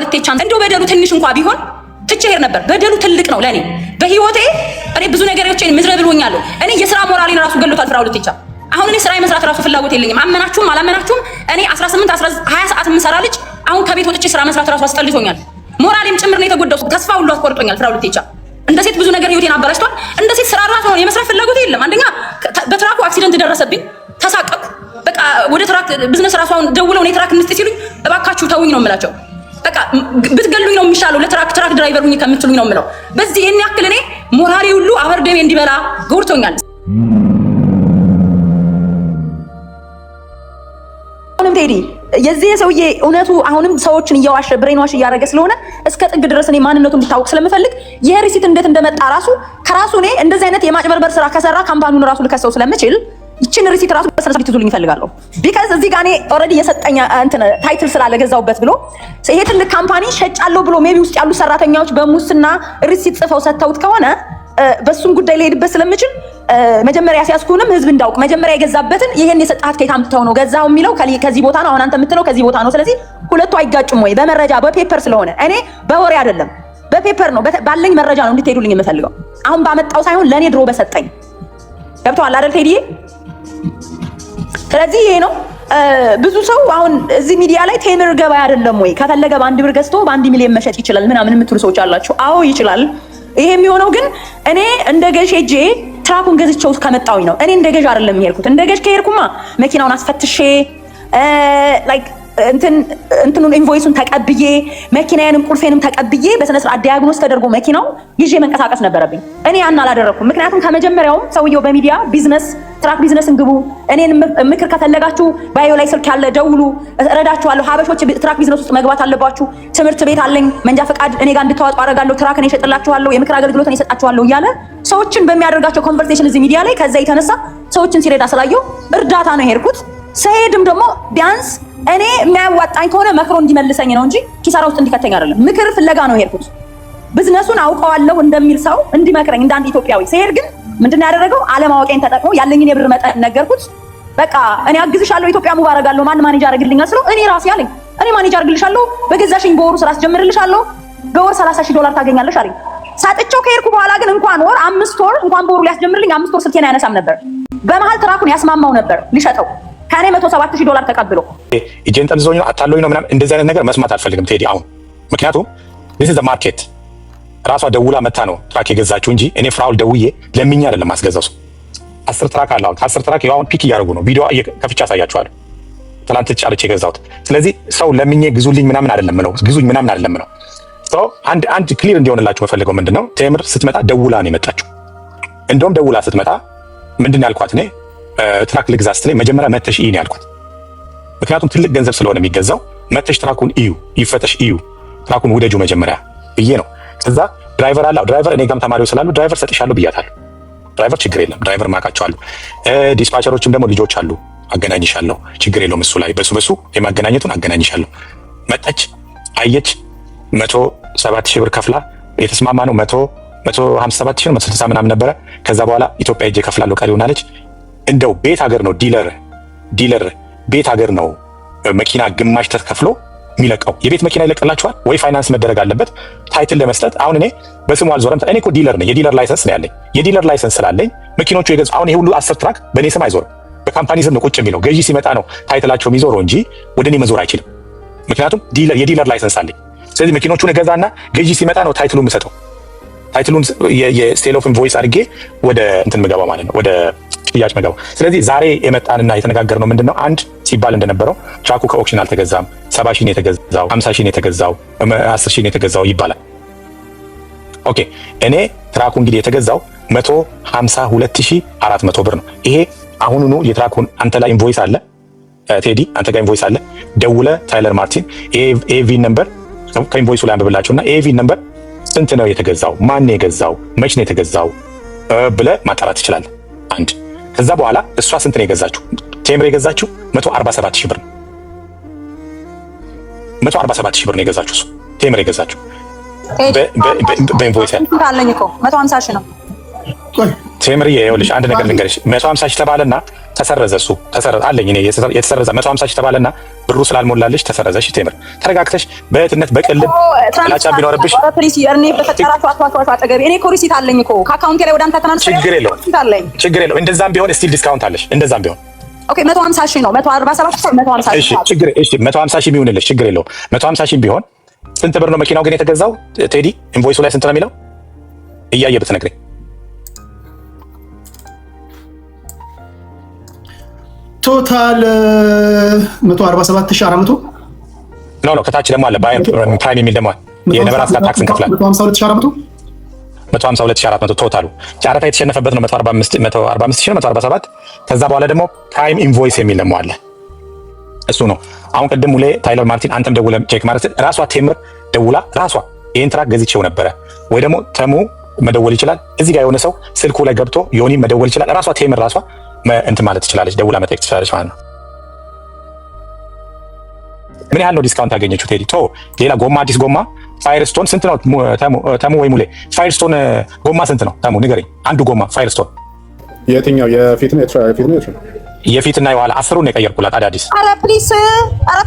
ፍራኦል ቴቻን እንደው በደሉ ትንሽ እንኳን ቢሆን ትቼ ነበር። በደሉ ትልቅ ነው ለኔ በህይወቴ። እኔ ብዙ ነገሮችን ምዝረ ብሎኛለሁ። እኔ የሥራ ሞራሌን ራሱ ገሎታል ፍራኦል ቴቻ። አሁን እኔ ስራ የመስራት ራሱ ፍላጎት የለኝም። አመናችሁም አላመናችሁም እኔ 18 20 ሰዓት የምሰራ ልጅ አሁን ከቤት ወጥቼ ስራ መስራት ራሱ አስጠልቶኛል። ሞራሌም ጭምር ነው የተጎዳው። ተስፋ ሁሉ አስቆርጦኛል ፍራኦል ቴቻ። እንደ ሴት ብዙ ነገር ህይወቴን አበላሽቷል። እንደ ሴት ስራ ራሱ የመስራት ፍላጎት የለም። አንደኛ በትራኩ አክሲደንት ደረሰብኝ፣ ተሳቀቅኩ። በቃ ወደ ትራክ ቢዝነስ ራሱ አሁን ደውለው እኔ ትራክ እንስጥ ሲሉኝ እባካችሁ ተውኝ ነው የምላቸው። በቃ ብትገሉኝ ነው የሚሻለው ለትራክ ድራይቨር ሁኚ ከምትሉኝ ነው የምለው። በዚህ ይሄን ያክል እኔ ሞራሌ ሁሉ አበርደሜ እንዲበላ ጎርቶኛል። አሁንም ቴዲ የዚህ ሰውዬ እውነቱ አሁንም ሰዎችን እያዋሸ ብሬንዋሽ እያደረገ ስለሆነ እስከ ጥግ ድረስ እኔ ማንነቱ እንዲታወቅ ስለምፈልግ ይሄ ሪሲት እንዴት እንደመጣ ራሱ ከራሱ እኔ እንደዚህ አይነት የማጭበርበር ስራ ከሰራ ካምፓኒውን ራሱ ልከሰው ስለምችል ይችን ሪሲት ራሱ በሰነድ ትይዙልኝ ይፈልጋለሁ። ቢካዝ እዚህ ጋር እኔ ኦልሬዲ የሰጠኛ እንትን ታይትል ስላለ ገዛውበት ብሎ ይሄ ትልቅ ካምፓኒ ሸጫለሁ ብሎ ሜቢ ውስጥ ያሉ ሰራተኛዎች በሙስና ሪሲት ጽፈው ሰጥተውት ከሆነ በሱም ጉዳይ ላይ ሄድበት ስለምችል መጀመሪያ ሲያስኩንም ህዝብ እንዳውቅ መጀመሪያ የገዛበትን ይሄን የሰጣት ከየት አምጥተው ነው ገዛው የሚለው ከዚህ ቦታ ነው። አሁን አንተ የምትለው ከዚህ ቦታ ነው። ስለዚህ ሁለቱ አይጋጭም ወይ? በመረጃ በፔፐር ስለሆነ እኔ በወሬ አይደለም በፔፐር ነው ባለኝ መረጃ ነው እንድትሄዱልኝ የምፈልገው። አሁን ባመጣው ሳይሆን ለኔ ድሮ በሰጠኝ ገብቷል አይደል ቴዲ? ስለዚህ ይሄ ነው። ብዙ ሰው አሁን እዚህ ሚዲያ ላይ ቴምር ገበያ አይደለም ወይ ከፈለገ በአንድ ብር ገዝቶ በአንድ ሚሊዮን መሸጥ ይችላል ምናምን የምትሉ ሰዎች አላችሁ። አዎ ይችላል። ይሄ የሚሆነው ግን እኔ እንደ ገዥ ሄጄ ትራኩን ገዝቼው ከመጣሁኝ ነው። እኔ እንደ ገዥ አይደለም የሄድኩት። እንደ ገዥ ከሄድኩማ መኪናውን አስፈትሼ ላይክ እንትኑን ኢንቮይሱን ተቀብዬ መኪናዬንም ቁልፌንም ተቀብዬ በስነ ስርዓት ዲያግኖስ ተደርጎ መኪናው ይዤ መንቀሳቀስ ነበረብኝ። እኔ ያን አላደረኩም። ምክንያቱም ከመጀመሪያውም ሰውየው በሚዲያ ቢዝነስ ትራክ ቢዝነስን ግቡ፣ እኔን ምክር ከፈለጋችሁ ባዮ ላይ ስልክ ያለ ደውሉ፣ እረዳችኋለሁ፣ ሀበሾች ትራክ ቢዝነስ ውስጥ መግባት አለባችሁ፣ ትምህርት ቤት አለኝ፣ መንጃ ፈቃድ እኔ ጋር እንድታወጡ አደርጋለሁ፣ ትራክን እሸጥላችኋለሁ፣ የምክር አገልግሎት እኔ እሰጣችኋለሁ እያለ ሰዎችን በሚያደርጋቸው ኮንቨርሴሽን እዚህ ሚዲያ ላይ ከዛ የተነሳ ሰዎችን ሲረዳ ስላየው እርዳታ ነው የሄድኩት። ስሄድም ደግሞ ቢያንስ እኔ የሚያዋጣኝ ከሆነ መክሮ እንዲመልሰኝ ነው እንጂ ኪሳራ ውስጥ እንዲከተኝ አይደለም። ምክር ፍለጋ ነው የሄድኩት። ቢዝነሱን አውቀዋለሁ እንደሚል ሰው እንዲመክረኝ እንደ አንድ ኢትዮጵያዊ። ስሄድ ግን ምንድነው ያደረገው? አለማወቄን ተጠቅሞ ያለኝን የብር መጠን ነገርኩት። በቃ እኔ አግዝሻለሁ፣ ኢትዮጵያ ሙቭ አደርጋለሁ፣ ማን ማኔጅ ያደርግልኛል ስለው እኔ ራሴ አለኝ እኔ ማኔጅ አደርግልሻለሁ፣ በገዛሽኝ በወሩ ስራ አስጀምርልሻለሁ፣ በወር $30,000 ታገኛለሽ አለኝ። ሳጥቸው ከሄድኩ በኋላ ግን እንኳን ወር 5 ወር እንኳን በወሩ ሊያስጀምርልኝ 5 ወር ስልኬን አያነሳም ነበር። በመሀል ትራኩን ያስማማው ነበር ሊሸጠው ከኔ $107,000 ተቀብሎ እጄን ጠምዞኝ ነው አታሎኝ ነው ምናምን እንደዚህ አይነት ነገር መስማት አልፈልግም ቴዲ አሁን። ምክንያቱም this is the market ራሷ ደውላ መታ ነው ትራክ የገዛችው እንጂ እኔ ፍራኦል ደውዬ ለምኛ አይደለም ማስገዛው። 10 ትራክ አለ። 10 ትራክ ያው ፒክ እያደረጉ ነው። ቪዲዮ ከፍቻ አሳያችኋለሁ። ትናንት ጫርቼ የገዛሁት። ስለዚህ ሰው ለምኜ ግዙልኝ ምናምን አይደለም ነው ግዙኝ ምናምን አይደለም ነው። አንድ ክሊር እንዲሆንላችሁ መፈልገው ምንድነው ቴምር ስትመጣ ደውላ ነው የመጣችው። እንደውም ደውላ ስትመጣ ምንድን ያልኳት እኔ ትራክ ልግዛ ስትለኝ መጀመሪያ መተሽ እዩ ነው ያልኳት። ምክንያቱም ትልቅ ገንዘብ ስለሆነ የሚገዛው መተሽ ትራኩን እዩ፣ ይፈተሽ እዩ፣ ትራኩን ውደጁ መጀመሪያ ብዬ ነው። ከዛ ድራይቨር አለ። ድራይቨር እኔ ጋርም ተማሪዎች ስላሉ ድራይቨር ሰጥሻለሁ ብያታለሁ። ድራይቨር ችግር የለም ድራይቨር ማቃቸው አሉ። ዲስፓቸሮችም ደግሞ ልጆች አሉ፣ አገናኝሻለሁ፣ ችግር የለውም እሱ ላይ በሱ የማገናኘቱን አገናኝሻለሁ። መጣች፣ አየች፣ 107,000 ብር ከፍላ የተስማማ ነው 157,000 160 ምናምን ነበረ። ከዛ በኋላ ኢትዮጵያ ሄጄ ከፍላለሁ ቀሪውን አለች። እንደው ቤት ሀገር ነው ዲለር ቤት ሀገር ነው መኪና ግማሽ ተከፍሎ የሚለቀው። የቤት መኪና ይለቅላችኋል ወይ ፋይናንስ መደረግ አለበት ታይትል ለመስጠት። አሁን እኔ በስሙ አልዞረም። እኔ እኮ ዲለር ነኝ፣ የዲለር ላይሰንስ ነው ያለኝ። የዲለር ላይሰንስ ስላለኝ መኪኖቹ የገዙ አሁን ይሄ ሁሉ 10 ትራክ በእኔ ስም አይዞርም፣ በካምፓኒ ስም ነው ቁጭ የሚለው። ገዢ ሲመጣ ነው ታይትላቸው የሚዞረው እንጂ ወደ እኔ መዞር አይችልም። ምክንያቱም የዲለር ላይሰንስ አለኝ። ስለዚህ መኪኖቹን እገዛና ገዢ ሲመጣ ነው ታይትሉን የምሰጠው። ታይትሉን የስቴል ኦፍ ኢንቮይስ አድርጌ ወደ እንትን ምገባ ማለት ነው፣ ወደ ሽያጭ መገባው። ስለዚህ ዛሬ የመጣንና የተነጋገርነው ምንድነው አንድ ሲባል እንደነበረው ትራኩ ከኦክሽን አልተገዛም፣ 70,000 ነው የተገዛው፣ 50,000 ነው የተገዛው፣ 10,000 ነው የተገዛው ይባላል። ኦኬ እኔ ትራኩ እንግዲህ የተገዛው 152,400 ብር ነው። ይሄ አሁኑኑ የትራኩን አንተ ላይ ኢንቮይስ አለ ቴዲ፣ አንተ ጋር ኢንቮይስ አለ። ደውለ ታይለር ማርቲን ኤቪ ነምበር ከኢንቮይሱ ላይ አንብብላችሁና ኤቪ ነምበር ስንት ነው የተገዛው፣ ማን ነው የገዛው፣ መች ነው የተገዛው ብለህ ማጣራት ትችላለህ። አንድ ከዛ በኋላ እሷ ስንት ነው የገዛችው? ቴምር የገዛችው 147,000 ብር ነው። 147,000 ብር ነው የገዛችው እሱ ቴምር የገዛችው በኢንቮይስ ያለ 150,000 ነው ቴምርዬ ይኸውልሽ አንድ ነገር ልንገርሽ 150 ሺህ ተባለና ተሰረዘ። እሱ ተሰረዘ አለኝ እኔ የተሰረዘ 150 ሺህ ተባለና ብሩ ስላልሞላልሽ ተሰረዘ። እሺ ቴምር ተረጋግተሽ በእህትነት በቅልብ ጥላቻ ቢኖርብሽ ፕሊስ የርኔ በተጣራቱ አጥዋቷ አጠገቤ እኔ ኮ ሪሲት አለኝ እኮ ከአካውንቴ ላይ ወደ አንተ ትራንስፈር ችግር የለውም። እንደዛም ቢሆን ስቲል ዲስካውንት አለሽ። እንደዛም ቢሆን ኦኬ 150 ሺህ ነው 147 ሺህ 150 ሺህ እሺ 150 ሺህ ቢሆንልሽ ችግር የለውም። 150 ሺህ ቢሆን ስንት ብር ነው መኪናው ግን የተገዛው? ቴዲ ኢንቮይሱ ላይ ስንት ነው የሚለው እያየ ብትነግረኝ። ቶታል 147400 ነው ከታች ደግሞ አለ ባየር ፕራይም የሚል ደግሞ የነበራስካ ታክስ እንከፍላለን 152400 ቶታሉ ጨረታ የተሸነፈበት ነው 145 ከዛ በኋላ ደግሞ ፕራይም ኢንቮይስ የሚል ደግሞ አለ። እሱ ነው አሁን ቅድም ሙሌ ታይለር ማርቲን አንተም ደውለህ ቼክ ማለት ራሷ ቴምር ደውላ ራሷ ይሄን ትራክ ገዝቼው ነበረ ወይ ደግሞ ተሙ መደወል ይችላል። እዚህ ጋር የሆነ ሰው ስልኩ ላይ ገብቶ ዮኒ መደወል ይችላል። ራሷ ቴምር ራሷ እንትን ማለት ትችላለች፣ ደውላ መጠየቅ ትችላለች ማለት ነው። ምን ያህል ነው ዲስካውንት ያገኘችው ቴዲ? ቶ ሌላ ጎማ አዲስ ጎማ ፋየርስቶን ስንት ነው ተሙ ወይ ሙሌ? ፋየርስቶን ጎማ ስንት ነው ተሙ ንገረኝ። አንዱ ጎማ ፋየርስቶን የትኛው የፊት ነው የፊትና የኋላ 10 ነው የቀየርኩላት አዳዲስ። ኧረ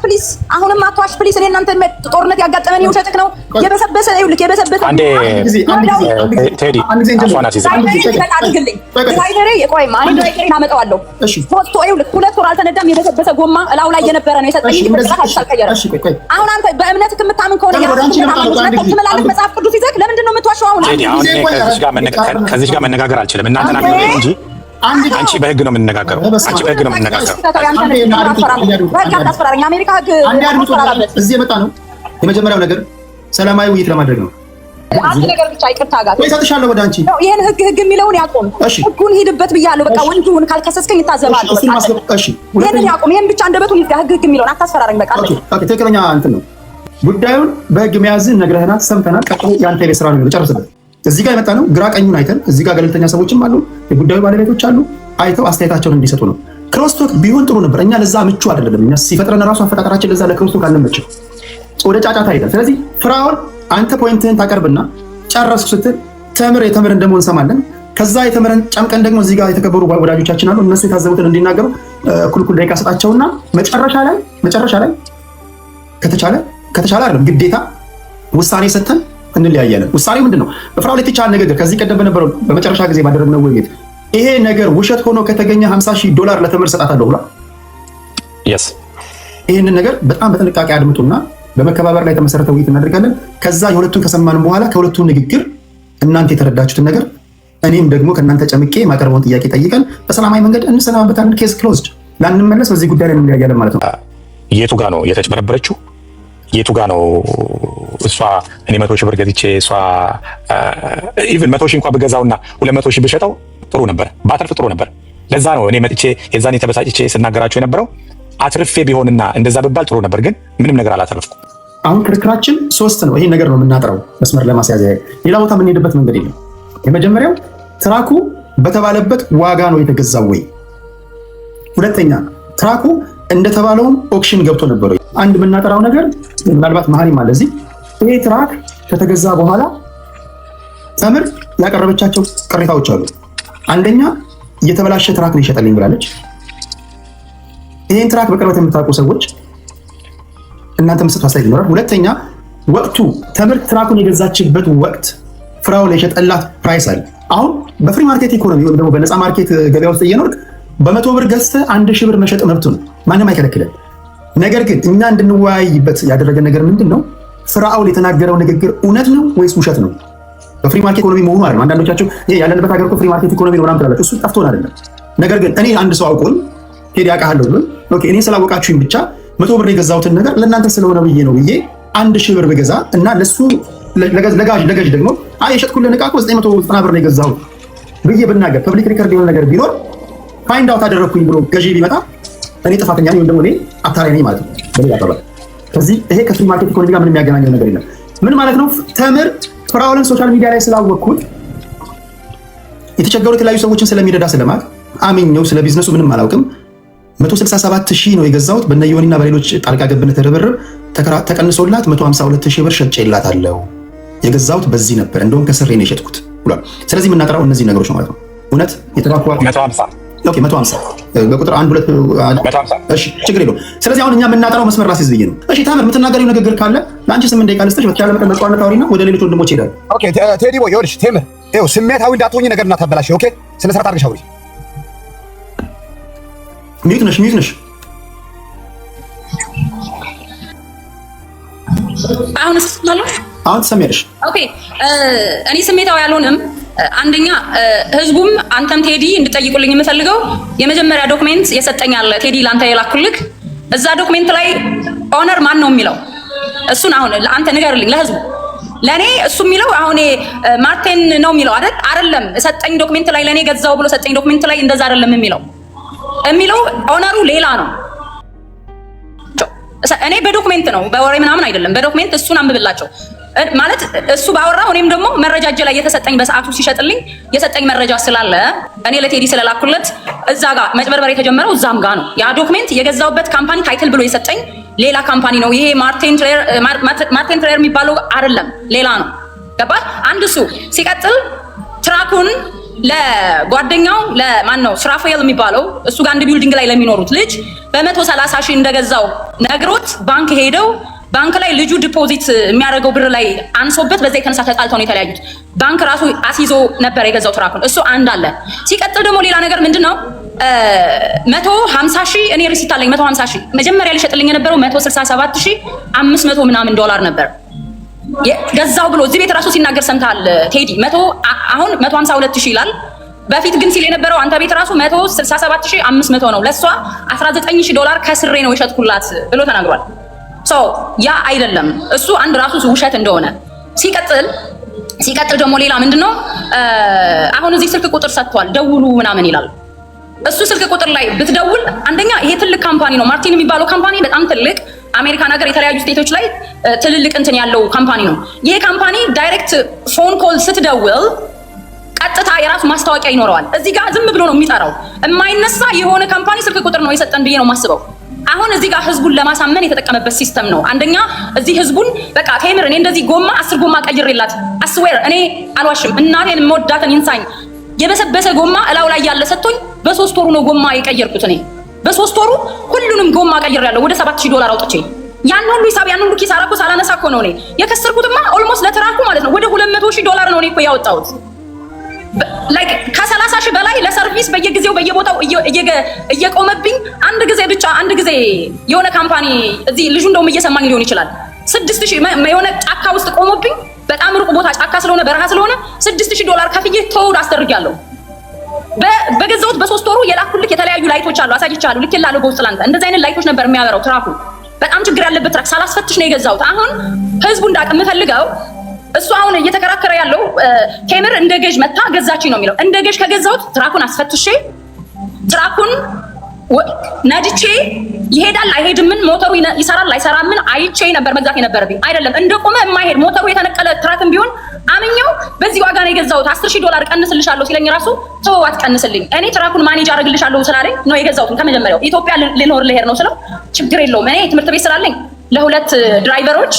ፕሊስ አሁንም አትዋሽ ፕሊስ። እኔ እናንተ ጦርነት ያጋጠመን ውሸትክ ነው። የበሰበሰ ይኸውልህ የበሰበሰ አንዴ ቴዲ አስዋናት ይዘህ አድርግልኝ። ድራይቨሬ የቆይ ማን ድራይቨሬ አመጣዋለሁ። ፎቶ ይኸውልህ 2 ወር አልተነዳም። የበሰበሰ ጎማ እላው ላይ የነበረ ነው የሰጠኝ። አሁን አንተ በእምነትህ የምታምን ከሆነ ትመላለስ መጽሐፍ ቅዱስ ይዘህ ለምንድን ነው የምትዋሸው? አሁን ከዚህ ጋር መነጋገር አልችልም። እናንተ ናችሁ እንጂ አንቺ በህግ ነው የምንነጋገረው። አሜሪካ ህግ እዚህ የመጣ ነው። የመጀመሪያው ነገር ሰላማዊ ውይይት ለማድረግ ነው። አንድ ነገር ብቻ ይቅርታ ጋር እሰጥሻለሁ ወደ አንቺ። ይሄን ህግ የሚለውን ያቆም። ህጉን ሂድበት ብያለሁ። በቃ ወንዱን ካልከሰስከኝ ይታዘባለሁ። ይሄን ያቆም። ይሄን ብቻ እንደበቱን ይዝጋ። ህግ የሚለውን አታስፈራረኝ። በቃ ትክክለኛ እንትን ነው። ጉዳዩን በህግ መያዝን ነግረህናል፣ ሰምተናል። ቀጥሎ ያንተ ቤት ስራ ነው። ጨርስበት። እዚህ ጋር የመጣ ነው ግራ ቀኙን አይተን፣ እዚህ ጋር ገለልተኛ ሰዎችም አሉ፣ የጉዳዩ ባለቤቶች አሉ፣ አይተው አስተያየታቸውን እንዲሰጡ ነው። ክሮስቶክ ቢሆን ጥሩ ነበር። እኛ ለዛ ምቹ አይደለም። እኛ ሲፈጥረን ራሱ አፈጣጠራችን ለዛ ለክሮስቶክ አልመችም። ወደ ጫጫታ አይደል። ስለዚህ ፍራውን አንተ ፖይንትህን ታቀርብና ጨረስኩ ስትል የተምርን ደግሞ እንሰማለን። ከዛ የተምርን ጨምቀን ደግሞ እዚህ ጋር የተከበሩ ወዳጆቻችን አሉ፣ እነሱ የታዘቡትን እንዲናገሩ ኩልኩል ደቂቃ ሰጣቸውና መጨረሻ ላይ ከተቻለ አይደለም ግዴታ ውሳኔ ሰጥተን እንለያያለን። ውሳኔው ምንድን ነው? በፍራኦል የተቻለ ንግግር ከዚህ ቀደም በነበረው በመጨረሻ ጊዜ ባደረግነው ውይይት ይሄ ነገር ውሸት ሆኖ ከተገኘ $50,000 ለተምር ሰጣታለሁ ብሏል። ይህንን ነገር በጣም በጥንቃቄ አድምጡና በመከባበር ላይ የተመሰረተ ውይይት እናደርጋለን። ከዛ የሁለቱን ከሰማን በኋላ ከሁለቱ ንግግር እናንተ የተረዳችሁትን ነገር እኔም ደግሞ ከእናንተ ጨምቄ ማቀርበውን ጥያቄ ጠይቀን በሰላማዊ መንገድ እንሰናበታለን። ኬስ ክሎዝድ። ላንመለስ በዚህ ጉዳይ ላይ እንለያያለን ማለት ነው። የቱ ጋ ነው የተጭበረበረችው? የቱ ጋ ነው እሷ እኔ 100,000 ብር ገዝቼ እሷ ኢቭን 100,000 እንኳን ብገዛውና 200,000 ብሸጠው ጥሩ ነበር፣ ባተርፍ ጥሩ ነበር። ለዛ ነው እኔ መጥቼ የዛኔ ተበሳጭቼ ስናገራቸው የነበረው። አትርፌ ቢሆንና እንደዛ ብባል ጥሩ ነበር፣ ግን ምንም ነገር አላተረፍኩም። አሁን ክርክራችን 3 ነው። ይሄን ነገር ነው የምናጠራው መስመር ለማስያዝ ሌላ ቦታ የምንሄድበት መንገድ የለም። የመጀመሪያው ትራኩ በተባለበት ዋጋ ነው የተገዛው ወይ? ሁለተኛ ትራኩ እንደተባለውም ኦክሽን ገብቶ ነበር ወይ? አንድ የምናጠራው ነገር ምናልባት መሀሪም አለ እዚህ። ይሄ ትራክ ከተገዛ በኋላ ተምር ያቀረበቻቸው ቅሬታዎች አሉ። አንደኛ የተበላሸ ትራክ ነው ይሸጠልኝ ብላለች። ይሄን ትራክ በቅርበት የምታውቁ ሰዎች እናንተ መስጠት አስተያየት ይኖራል። ሁለተኛ ወቅቱ ተምር ትራኩን የገዛችበት ወቅት ፍራኦል የሸጠላት ፕራይስ አለ። አሁን በፍሪ ማርኬት ኢኮኖሚ ወይም ደግሞ በነፃ ማርኬት ገበያ ውስጥ እየኖርክ በ100 ብር ገዝተህ 1,000 ብር መሸጥ መብቱ ነው፣ ማንም አይከለክለን። ነገር ግን እኛ እንድንወያይበት ያደረገ ነገር ምንድን ነው? ፍራኦል የተናገረው ንግግር እውነት ነው ወይስ ውሸት ነው? በፍሪ ማርኬት ኢኮኖሚ መሆኑ አይደለም። አንዳንዶቻችሁ ይሄ ያለንበት ሀገር እኮ ፍሪ ማርኬት ኢኮኖሚ ነው ምናምን ትላላችሁ። እሱ ጠፍቶን አይደለም። ነገር ግን እኔ አንድ ሰው አውቆኝ ቴዲ አውቃለሁ ብሎ ኦኬ እኔ ስላወቃችሁኝ ብቻ 100 ብር የገዛሁትን ነገር ለእናንተ ስለሆነ ብዬ ነው ብዬ 1,000 ብር ብገዛ እና ለሱ ለጋዥ ደግሞ የሸጥኩልን ዕቃ እኮ 990 ብር ነው የገዛሁት ብዬ ብናገር ፐብሊክ ሪከርድ የሆነ ነገር ቢኖር ፋይንድ አውት አደረግኩኝ ብሎ ገዢ ቢመጣ እኔ ጥፋተኛ ነኝ ወይም ደግሞ እኔ አታላይ ነኝ ማለት ነው። በሌላ አባባል ከዚህ ይሄ ከፍሪ ማርኬት ኢኮኖሚ ጋር ምንም የሚያገናኘው ነገር የለም። ምን ማለት ነው? ተምር ፍራኦልን ሶሻል ሚዲያ ላይ ስላወቅኩት የተቸገሩ የተለያዩ ሰዎችን ስለሚረዳ ስለማቅ አምኜው ስለ ቢዝነሱ ምንም አላውቅም 167,000 ነው የገዛሁት። በነ ዮኒና በሌሎች ጣልቃ ገብነት ርብርብ ተቀንሶላት 152,000 ብር ሸጬላታለሁ። የገዛሁት በዚህ ነበር። እንደውም ከስሬ ነው የሸጥኩት ብሏል። ስለዚህ የምናጠራው እነዚህ ነገሮች ነው ማለት ነው። እውነት የተባኩ 150 ኦኬ 150 በቁጥር 1 2 150 እሺ ችግር የለውም። ስለዚህ አሁን እኛ የምናጠራው መስመር ራስ ይዝብዬ ነው። እሺ ታምር የምትናገሪው ንግግር ካለ ለአንቺ 8 ደቂቃ ልስጥሽ። በተቻለ መጠን በጨዋነት አውሪና ወደ ሌሎች ወንድሞች ይሄዳል። ኦኬ ቴዲ ቦይ ይኸውልሽ፣ ቴምር ይኸው ስሜታዊ እንዳትሆኚ ነገር እናታበላሽ። ኦኬ ስነ ስርዓት አድርገሽ አውሪ። ሚዩት ነሽ አሁን ትሰሚያለሽ። ኦኬ እኔ ስሜታዊ ያልሆንም። አንደኛ ህዝቡም አንተም ቴዲ እንድጠይቁልኝ የምፈልገው የመጀመሪያ ዶክሜንት የሰጠኛል ቴዲ ላንተ የላኩልክ እዛ ዶክሜንት ላይ ኦነር ማን ነው የሚለው እሱን አሁን አንተ ንገርልኝ ለህዝቡ። ለኔ እሱ የሚለው አሁን ማርቲን ነው የሚለው አይደለም። ሰጠኝ ዶክሜንት ላይ ለኔ ገዛው ብሎ ሰጠኝ ዶክሜንት ላይ እንደዛ አይደለም የሚለው ኦነሩ ሌላ ነው። እኔ በዶክሜንት ነው በወሬ ምናምን አይደለም። በዶክሜንት እሱን አንብብላቸው ማለት እሱ ባወራው እኔም ደግሞ መረጃ እጄ ላይ የተሰጠኝ በሰዓቱ ሲሸጥልኝ የሰጠኝ መረጃ ስላለ እኔ ለቴዲ ስለላኩለት እዛ ጋር መጭበርበር የተጀመረው እዛም ጋር ነው። ያ ዶክሜንት የገዛውበት ካምፓኒ ታይትል ብሎ የሰጠኝ ሌላ ካምፓኒ ነው። ይሄ ማርቲን ትሬር የሚባለው አይደለም፣ ሌላ ነው። ገባ? አንድ እሱ ሲቀጥል ትራኩን ለጓደኛው ለማን ነው ስራፋኤል የሚባለው እሱ ጋር አንድ ቢልዲንግ ላይ ለሚኖሩት ልጅ በ130 ሺህ እንደገዛው ነግሮት ባንክ ሄደው ባንክ ላይ ልጁ ዲፖዚት የሚያደርገው ብር ላይ አንሶበት በዛ የተነሳ ተጣልተው ነው የተለያዩት። ባንክ ራሱ አስይዞ ነበር የገዛው ትራኩን። እሱ አንድ አለ። ሲቀጥል ደግሞ ሌላ ነገር ምንድነው 150 ሺህ እኔ ሪሲት አለኝ 150 ሺህ መጀመሪያ ሊሸጥልኝ የነበረው 167,500 ምናምን ዶላር ነበር ገዛው ብሎ እዚህ ቤት ራሱ ሲናገር ሰምታል ቴዲ። አሁን 152 ሺህ ይላል። በፊት ግን ሲል የነበረው አንተ ቤት ራሱ 167,500 ነው። ለሷ 19 ሺህ ዶላር ከስሬ ነው የሸጥኩላት ብሎ ተናግሯል። ያ አይደለም እሱ አንድ ራሱ ውሸት እንደሆነ። ሲቀጥል ደግሞ ሌላ ምንድነው አሁን እዚህ ስልክ ቁጥር ሰጥቷል ደውሉ ምናምን ይላል። እሱ ስልክ ቁጥር ላይ ብትደውል አንደኛ ይሄ ትልቅ ካምፓኒ ነው። ማርቲን የሚባለው ካምፓኒ በጣም ትልቅ አሜሪካ ነገር የተለያዩ ስቴቶች ላይ ትልልቅ እንትን ያለው ካምፓኒ ነው። ይሄ ካምፓኒ ዳይሬክት ፎን ኮል ስትደውል ቀጥታ የራሱ ማስታወቂያ ይኖረዋል። እዚህ ጋር ዝም ብሎ ነው የሚጠራው። የማይነሳ የሆነ ካምፓኒ ስልክ ቁጥር ነው የሰጠን ብዬ ነው የማስበው። አሁን እዚህ ጋር ህዝቡን ለማሳመን የተጠቀመበት ሲስተም ነው። አንደኛ እዚህ ህዝቡን በቃ ቴምር እኔ እንደዚህ ጎማ 10 ጎማ ቀይሬላት አስዌር እኔ አልዋሽም። እናቴን የምወዳትን ይንሳኝ የበሰበሰ ጎማ እላው ላይ ያለ ሰጥቶኝ በ3 ወሩ ነው ጎማ የቀየርኩት። እኔ በ3 ወሩ ሁሉንም ጎማ ቀይሬያለሁ ወደ 7,000 ዶላር አውጥቼ። ያን ሁሉ ሂሳብ ያን ሁሉ ኪሳራ እኮ ሳላነሳ እኮ ነው እኔ የከሰርኩትማ ኦልሞስት ለትራኩ ማለት ነው ወደ 200,000 ዶላር ነው እኔ እኮ ያወጣሁት። ላይክ ከ30 ሺህ በላይ ለሰርቪስ በየጊዜው በየቦታው እየቆመብኝ አንድ ጊዜ የሆነ ካምፓኒ እዚህ ልጁ እንደውም እየሰማኝ ሊሆን ይችላል 6,000 የሆነ ጫካ ውስጥ ቆሞብኝ በጣም ሩቅ ቦታ ጫካ ስለሆነ በረሃ ስለሆነ 6,000 ዶላር ከፍዬ ተውድ አስደርጋለሁ። በገዛሁት በ3 ወሩ የላኩልክ የተለያዩ ላይቶች አሉ አሳይቻለሁ። ልኬልሃለሁ በውስጥ ላንተ እንደዚህ አይነት ላይቶች ነበር የሚያበራው ትራኩ። በጣም ችግር ያለበት ትራክ ሳላስፈትሽ ነው የገዛሁት። አሁን ህዝቡ እንዳውቅ የምፈልገው እሱ አሁን እየተከራከረ ያለው ቴምር እንደ ገዥ መታ ገዛችኝ ነው የሚለው። እንደ ገዥ ከገዛሁት ትራኩን አስፈትሼ ትራኩን ነድቼ ይሄዳል አይሄድምን ሞተሩ ይሰራል አይሰራምን አይቼ ነበር መግዛት የነበረብኝ። አይደለም እንደቆመ የማይሄድ ሞተሩ የተነቀለ ትራክም ቢሆን አምኜው በዚህ ዋጋ ነው የገዛሁት 10,000 ዶላር ቀንስልሻለሁ ሲለኝ ራሱ ተው አትቀንስልኝ እኔ ትራኩን ማኔጅ አደርግልሻለሁ ስላለኝ ነው የገዛሁት። ከመጀመሪያው ኢትዮጵያ ልኖር ልሄድ ነው ስለው ችግር የለውም እኔ ትምህርት ቤት ስላለኝ ለሁለት ድራይቨሮች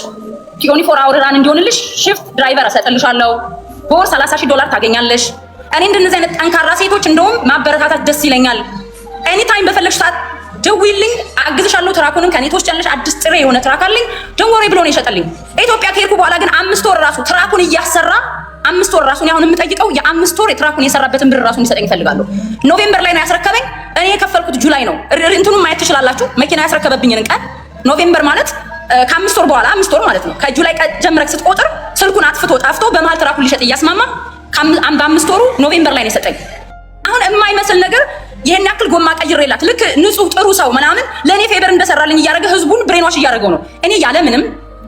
24 አወር ራን እንዲሆንልሽ shift ድራይቨር አሰጥልሻለሁ በወር 30,000 ዶላር ታገኛለሽ። እኔ እንደነዚህ አይነት ጠንካራ ሴቶች እንደውም ማበረታታት ደስ ይለኛል። ኤኒ ታይም በፈለግሽ ሰዓት ደውይልኝ አግዝሻለሁ። ትራኩንም ከኔ ትወስጃለሽ። አዲስ ጥሬ የሆነ ትራክ አለኝ ደንወሬ ብሎ ነው የሸጠልኝ። ኢትዮጵያ ከሄድኩ በኋላ ግን 5 ወር ራሱ ትራኩን እያሰራ 5 ወር ራሱን አሁን የምጠይቀው የ5 ወር የትራኩን የሰራበትን ብር ራሱን ይሰጠኝ እፈልጋለሁ። ኖቬምበር ላይ ነው ያስረከበኝ። እኔ የከፈልኩት ጁላይ ነው። እንትኑን ማየት ትችላላችሁ። መኪና ያስረከበብኝን ቀን ኖቬምበር ማለት ከ5 ወር በኋላ 5 ወር ማለት ነው። ከጁላይ ጀምረክ ስትቆጥር ስልኩን አጥፍቶ ጠፍቶ በመሀል ትራኩን ሊሸጥ እያስማማ በ5 ወሩ ኖቬምበር ላይ ነው የሰጠኝ። አሁን የማይመስል ነገር ይሄን ያክል ጎማ ቀይሬላት ልክ ንጹህ ጥሩ ሰው ምናምን ለኔ ፌቨር እንደሰራልኝ እያደረገ ህዝቡን ብሬንዋሽ እያደረገው ነው። እኔ ያለ ምንም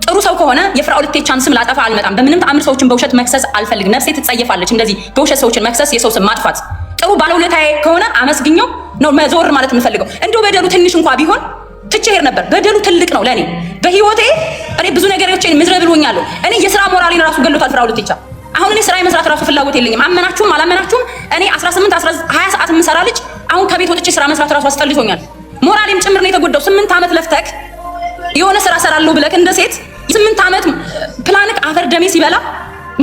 ጥሩ ሰው ከሆነ የፍራኦል ቴቻን ስም ላጠፋ አልመጣም። በምንም ተአምር ሰዎችን በውሸት መክሰስ አልፈልግም። ነፍሴ ትጸየፋለች እንደዚህ በውሸት ሰዎችን መክሰስ፣ የሰው ስም ማጥፋት። ጥሩ ባለውለታዬ ከሆነ አመስግኘው ነው መዞር ማለት የምፈልገው። እንደው በደሉ ትንሽ እንኳን ቢሆን ትቼ ሄድ ነበር። በደሉ ትልቅ ነው ለኔ በህይወቴ። እኔ ብዙ ነገሮችን ምዝረብል ሆኛለሁ። እኔ የሥራ ሞራሌን ራሱ ገሎታል ፍራኦል ቴቻ። አሁን እኔ ስራ የመስራት ራሱ ፍላጎት የለኝም። አመናችሁም አላመናችሁም እኔ 18 20 ሰዓት የምሰራ ልጅ አሁን ከቤት ወጥቼ ስራ መስራት ራሱ አስጠልቶኛል። ሞራሌም ጭምር ነው የተጎዳው። 8 ዓመት ለፍተክ የሆነ ስራ ሰራለሁ ብለክ እንደ ሴት 8 ዓመት ፕላንክ አፈር ደሜ ሲበላ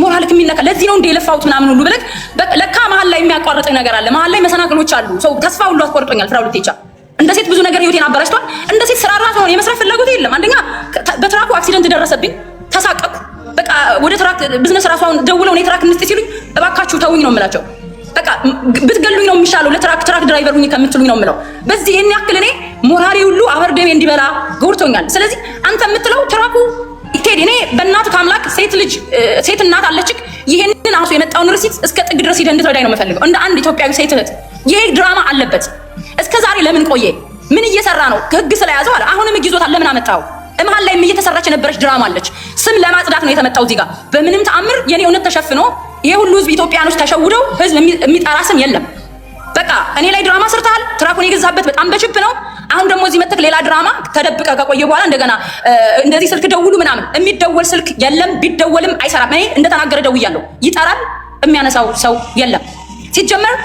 ሞራልክ የሚነካ ለዚህ ነው እንደ የለፋሁት ምናምን ሁሉ ብለህ ለካ መሀል ላይ የሚያቋርጥ ነገር አለ። መሀል ላይ መሰናክሎች አሉ። ሰው ተስፋ ሁሉ አስቆርጦኛል። ፍራኦል ቴቻ እንደ ሴት ብዙ ነገር ህይወቴን አበላሽቷል። እንደ ሴት ስራ ራሱ ነው የመስራት ፍላጎት የለም። አንደኛ በትራኩ አክሲደንት ደረሰብኝ፣ ተሳቀቅኩ። በቃ ወደ ትራክ ቢዝነስ ራሱ አሁን ደውለው እኔ ትራክ እንስጥ ሲሉኝ እባካችሁ ተውኝ ነው የምላቸው። በቃ ብትገሉኝ ነው የሚሻለው ለትራክ ድራይቨር ሁኚ ከምትሉኝ ነው የምለው። በዚህ ይሄን ያክል እኔ ሞራሌ ሁሉ አበርደሜ እንዲበላ ጎርቶኛል። ስለዚህ አንተ የምትለው ትራኩ ቴዲ እኔ በእናት ከአምላክ ሴት እናት አለችክ። ይሄንን አሱ የመጣውን ሪሲት እስከ ጥግ ድረስ ሄደህ እንድትረዳኝ ነው የምፈልገው እንደ አንድ ኢትዮጵያዊ ሴት እህት። ይሄ ድራማ አለበት። እስከ ዛሬ ለምን ቆየ? ምን እየሰራ ነው? ህግ ስለያዘው አለ። አሁንም ህግ ይዞታል። ለምን አመጣው? መሀል ላይ እየተሰራች የነበረች ድራማ አለች። ስም ለማጽዳት ነው የተመጣው እዚህ ጋር። በምንም ተአምር የኔ እውነት ተሸፍኖ ይሄ ሁሉ ህዝብ ኢትዮጵያኖች ተሸውደው ህዝብ የሚጠራ ስም የለም። በቃ እኔ ላይ ድራማ ሰርተሃል። ትራኩን የገዛበት በጣም በችፕ ነው። አሁን ደግሞ እዚህ መተክ ሌላ ድራማ ተደብቀ ከቆየ በኋላ እንደገና እንደዚህ ስልክ ደውሉ ምናምን። የሚደወል ስልክ የለም፣ ቢደወልም አይሰራም። እኔ እንደተናገረ ደውያለሁ፣ ይጠራል፣ የሚያነሳው ሰው የለም። ሲጀመር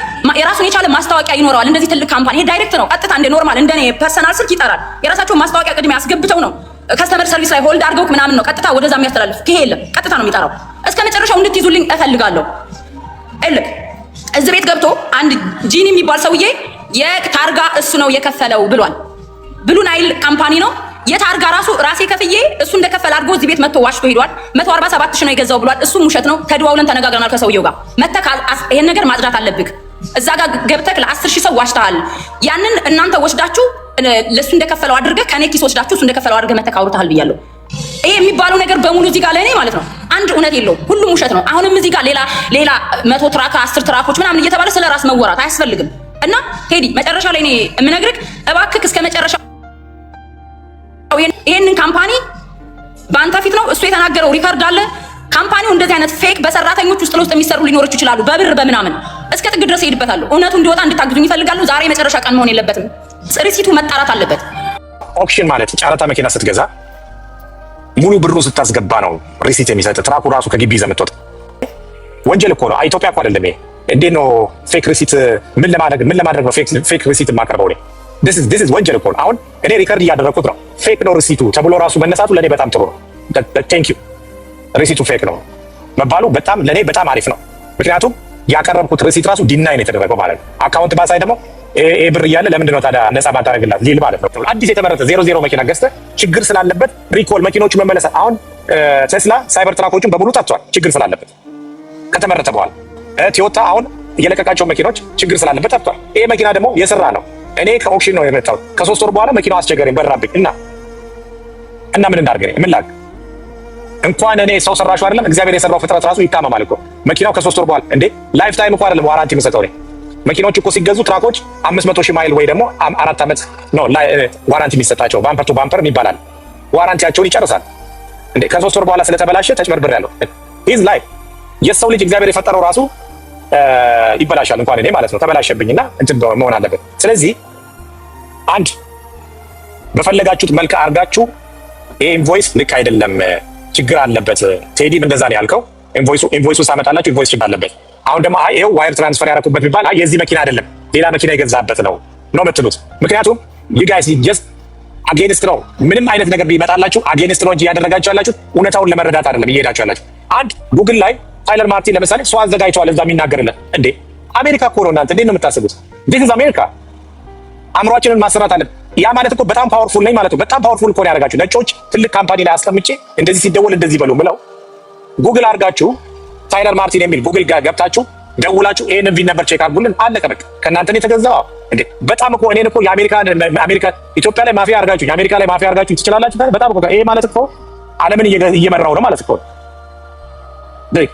የራሱን የቻለ ማስታወቂያ ይኖረዋል። እንደዚህ ትልቅ ካምፓኒ ይሄ ዳይሬክት ነው፣ ቀጥታ እንደ ኖርማል እንደኔ ፐርሰናል ስልክ ይጠራል። የራሳቸው ማስታወቂያ ቅድሚያ አስገብተው ነው ከስተመር ሰርቪስ ላይ ሆልድ አድርገው ምናምን ነው ቀጥታ ወደዛ የሚያስተላልፍ። ይሄ የለም፣ ቀጥታ ነው የሚጠራው። እስከ መጨረሻው እንድትይዙልኝ እፈልጋለሁ። እልክ እዚህ ቤት ገብቶ አንድ ጂኒ የሚባል ሰውዬ የታርጋ እሱ ነው የከፈለው ብሏል። ብሉ ናይል ካምፓኒ ነው የታርጋ ራሱ ራሴ ከፍዬ እሱ እንደከፈለ አድርጎ እዚህ ቤት መጥቶ ዋሽቶ ሄዷል። 147 ሺህ ነው የገዛው ብሏል። እሱም ውሸት ነው። ተደዋውለን ተነጋግረናል ከሰውየው ጋር። መተክ ይሄን ነገር ማጽዳት አለብህ። እዛ ጋር ገብተክ ለ10 ሺህ ሰው ዋሽተሃል። ያንን እናንተ ወስዳችሁ ለሱ እንደከፈለው አድርገህ ከኔ ኪስ ወስዳችሁ እሱ እንደከፈለው አድርገህ መተክ አውርተሃል ብያለሁ። ይሄ የሚባለው ነገር በሙሉ እዚህ ጋር ለኔ ማለት ነው አንድ እውነት የለውም፣ ሁሉም ውሸት ነው። አሁንም እዚህ ጋር ሌላ 100 ትራክ 10 ትራኮች ምናምን እየተባለ ስለ ራስ መወራት አያስፈልግም። እና ቴዲ መጨረሻ ላይ እኔ የምነግርህ እባክህ እስከ መጨረሻው ይሄንን ካምፓኒ በአንተ ፊት ነው እሱ የተናገረው ሪካርድ አለ። ካምፓኒው እንደዚህ አይነት ፌክ በሰራተኞች ውስጥ ለውስጥ የሚሰሩ ሊኖሮች ይችላሉ፣ በብር በምናምን እስከ ጥግ ድረስ ሄድበታለሁ። እውነቱ እንዲወጣ እንድታግዙኝ ይፈልጋሉ። ዛሬ መጨረሻ ቀን መሆን የለበትም። ሪሲቱ መጣራት አለበት። ኦፕሽን ማለት ጨረታ መኪና ስትገዛ ሙሉ ብሩ ስታስገባ ነው ሪሲት የሚሰጥ። ትራኩ ራሱ ከግቢ ይዘህ የምትወጣ ወንጀል እኮ ነው። ኢትዮጵያ እኮ አይደለም ይሄ። እንዴት ነው ፌክ ሪሲት ምን ለማድረግ ነው ፌክ ሪሲት የማቀርበው? this is ወንጀል እኮ ነው። አሁን እኔ ሪከርድ እያደረኩት ነው። ፌክ ነው ሪሲቱ ተብሎ ራሱ መነሳቱ ለኔ በጣም ጥሩ ነው። ቴንክ ዩ ሪሲቱ ፌክ ነው መባሉ በጣም ለኔ በጣም አሪፍ ነው። ምክንያቱም ያቀረብኩት ሪሲት ራሱ ዲናይ ነው የተደረገው ማለት ነው። አካውንት ባሳይ ደግሞ ይሄ ብር እያለ ለምንድን ነው ታዲያ ነፃ ማታረግላት ሊል ማለት ነው። አዲስ የተመረተ 00 መኪና ገዝተህ ችግር ስላለበት ሪኮል መኪኖቹ መመለስ። አሁን ቴስላ ሳይበር ትራኮቹን በሙሉ ታጥቷል ችግር ስላለበት ከተመረተ በኋላ። ቶዮታ አሁን የለቀቃቸው መኪኖች ችግር ስላለበት ታጥቷል። ይሄ መኪና ደግሞ የሰራ ነው። እኔ ከኦክሽን ነው የመጣሁት። ከ3 ወር በኋላ መኪናው አስቸገረኝ በራብኝ እና ምን እንዳርገኝ ምን ላግ እንኳን እኔ ሰው ሰራሹ አይደለም እግዚአብሔር የሰራው ፍጥረት ራሱ ይታመማል እኮ። መኪናው ከ3 ወር በኋላ እንዴ ላይፍ ታይም እኮ አይደለም ዋራንቲ የምሰጠው እኔ። መኪኖች እኮ ሲገዙ ትራኮች 500 ሺህ ማይል ወይ ደግሞ 4 ዓመት ነው ዋራንቲ የሚሰጣቸው። ባምፐር ቱ ባምፐር ይባላል። ዋራንቲያቸውን ይጨርሳል እንዴ። ከ3 ወር በኋላ ስለተበላሸ ተጭበርብር ያለው ሂዝ ላይ የሰው ልጅ እግዚአብሔር የፈጠረው ራሱ ይበላሻል። እንኳን እኔ ማለት ነው ተበላሸብኝና እንትን መሆን አለበት። ስለዚህ አንድ በፈለጋችሁት መልክ አርጋችሁ ይሄ ኢንቮይስ ልክ አይደለም ችግር አለበት። ቴዲም እንደዛ ነው ያልከው። ኢንቮይሱ ሳመጣላችሁ ኢንቮይስ ችግር አለበት። አሁን ደግሞ ይሄው ዋይር ትራንስፈር ያደረኩበት ቢባል የዚህ መኪና አይደለም ሌላ መኪና የገዛበት ነው የምትሉት። ምክንያቱም you guys just against ነው። ምንም አይነት ነገር ቢመጣላችሁ against ነው እንጂ ያደረጋችሁ ያላችሁ እውነታውን ለመረዳት አይደለም እየሄዳችሁ ያላችሁ። አንድ ጉግል ላይ ታይለር ማርቲን ለምሳሌ ሰው አዘጋጅቷል እዛ የሚናገርለት እንዴ። አሜሪካ እኮ ነው። እናንተ እንዴት ነው የምታስቡት? this is አሜሪካ። አእምሯችንን ማሰራት አለብን። ያ ማለት እኮ በጣም ፓወርፉል ነኝ ማለት ነው። በጣም ፓወርፉል እኮ ነው ያደርጋችሁ። ነጮች ትልቅ ካምፓኒ ላይ አስቀምጬ እንደዚህ ሲደወል እንደዚህ በሉ ብለው ጉግል አድርጋችሁ ታይለር ማርቲን የሚል ጉግል ጋር ገብታችሁ ደውላችሁ ይሄንን ቪን ነበር ቼክ አድርጉልን። አለቀ በቃ። ከእናንተ ነው የተገዛው እንዴ። በጣም እኮ እኔን እኮ የአሜሪካ ኢትዮጵያ ላይ ማፊያ አድርጋችሁ የአሜሪካ ላይ ማፊያ አድርጋችሁ ትችላላችሁ። በጣም እኮ ይሄ ማለት እኮ ዓለምን እየመራው ነው ማለት እኮ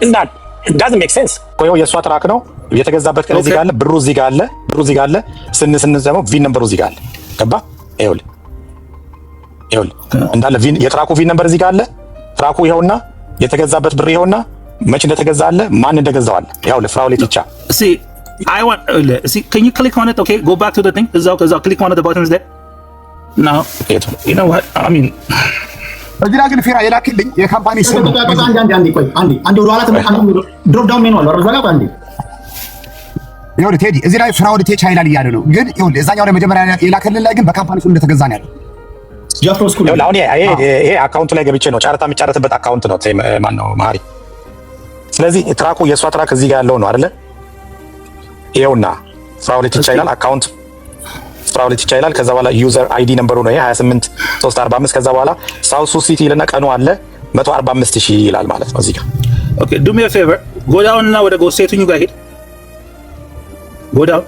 እና doesn't make sense። ቆየው የሷ ትራክ ነው የተገዛበት ቀን እዚህ ጋር አለ፣ ብሩ እዚህ ጋር አለ፣ ብሩ እዚህ ጋር አለ። ስንዘመው ቪን ነምበሩ እዚህ ጋር አለ። ገባ? ይኸውልህ እንዳለ ቪን የትራኩ ቪን ነምበር እዚህ ጋር አለ። ትራኩ ይኸውና የተገዛበት ብር ይኸውና መቼ እንደተገዛ አለ፣ ማን እንደገዛው አለ። ይኸውልህ ፍራኦል ቲቻ see I want see can you click on it? Okay, go back to the thing. Is that click one of the buttons there? No. You know what? I mean እዚህ ላይ ግን ፌራ የላክልኝ የካምፓኒ ስም አንዴ ወደ ኋላ ድሮፕ ዳውን ሜኑ አለ አረጋጋ አንዴ። ይኸውልህ ቴዲ እዚህ ላይ ፍራኦል ቴቻ ይላል እያለ ነው። ግን ይኸውልህ እዛኛው ላይ መጀመሪያ የላክልኝ ላይ ግን በካምፓኒ ስም እንደተገዛ ነው ያለው። አሁን ይሄ አካውንቱ ላይ ገብቼ ነው ጨረታ የሚጫረትበት አካውንት ነው። ማን ነው ማሪ ስለዚህ ትራኩ የእሷ ትራክ እዚህ ጋር ያለው ነው አይደለ? ይኸውና ፍራውሌት ይቻላል አካውንት ፍራውሌት ይቻላል። ከዛ በኋላ ዩዘር አይዲ ነምበሩ ነው 28345። ከዛ በኋላ ሳውት ሱት ሲቲ ይልና ቀኑ አለ 145000 ይላል ማለት ነው እዚህ ጋር። ኦኬ ዱ ሚ አ ፌቨር ጎ ዳውን እና ወደ ጎስት ሴቲንግ ጋር ሄድ። ጎ ዳውን